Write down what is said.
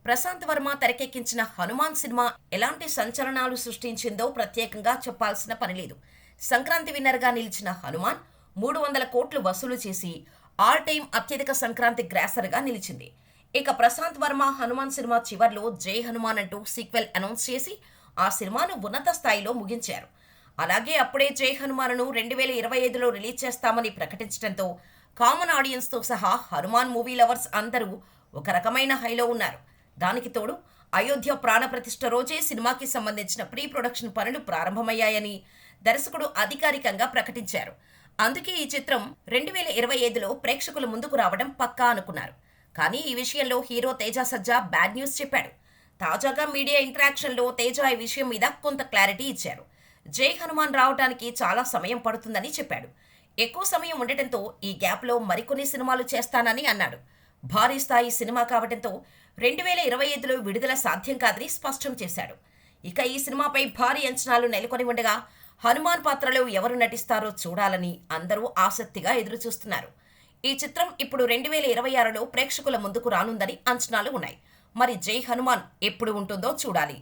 ప్రశాంత్ వర్మ తెరకెక్కించిన హనుమాన్ సినిమా ఎలాంటి సంచలనాలు సృష్టించిందో ప్రత్యేకంగా చెప్పాల్సిన పనిలేదు. సంక్రాంతి విన్నర్గా నిలిచిన హనుమాన్ 300 కోట్లు వసూలు చేసి ఆల్ టైమ్ అత్యధిక సంక్రాంతి గ్రాసర్గా నిలిచింది. ఇక ప్రశాంత్ వర్మ హనుమాన్ సినిమా చివర్లో జై హనుమాన్ అంటూ సీక్వెల్ అనౌన్స్ చేసి ఆ సినిమాను ఉన్నత స్థాయిలో ముగించారు. అలాగే అప్పుడే జై హనుమాన్ను 2025లో రిలీజ్ చేస్తామని ప్రకటించడంతో కామన్ ఆడియన్స్తో సహా హనుమాన్ మూవీ లవర్స్ అందరూ ఒక రకమైన హైలో ఉన్నారు. దానికి తోడు అయోధ్య ప్రాణప్రతిష్ఠ రోజే సినిమాకి సంబంధించిన ప్రీ ప్రొడక్షన్ పనులు ప్రారంభమయ్యాయని దర్శకుడు అధికారికంగా ప్రకటించారు. అందుకే ఈ చిత్రం 2025లో ప్రేక్షకుల ముందుకు రావడం పక్కా అనుకున్నారు. కానీ ఈ విషయంలో హీరో తేజ సజ్జా బ్యాడ్ న్యూస్ చెప్పాడు. తాజాగా మీడియా ఇంటరాక్షన్లో తేజ ఈ విషయం మీద కొంత క్లారిటీ ఇచ్చారు. జై హనుమాన్ రావడానికి చాలా సమయం పడుతుందని చెప్పాడు. ఎక్కువ సమయం ఉండటంతో ఈ గ్యాప్లో మరికొన్ని సినిమాలు చేస్తానని అన్నాడు. భారీ స్థాయి సినిమా కావడంతో 2025లో విడుదల సాధ్యం కాదని స్పష్టం చేశాడు. ఇక ఈ సినిమాపై భారీ అంచనాలు నెలకొని ఉండగా హనుమాన్ పాత్రలో ఎవరు నటిస్తారో చూడాలని అందరూ ఆసక్తిగా ఎదురుచూస్తున్నారు. ఈ చిత్రం ఇప్పుడు 2026లో ప్రేక్షకుల ముందుకు రానుందని అంచనాలు ఉన్నాయి. మరి జై హనుమాన్ ఎప్పుడు ఉంటుందో చూడాలి.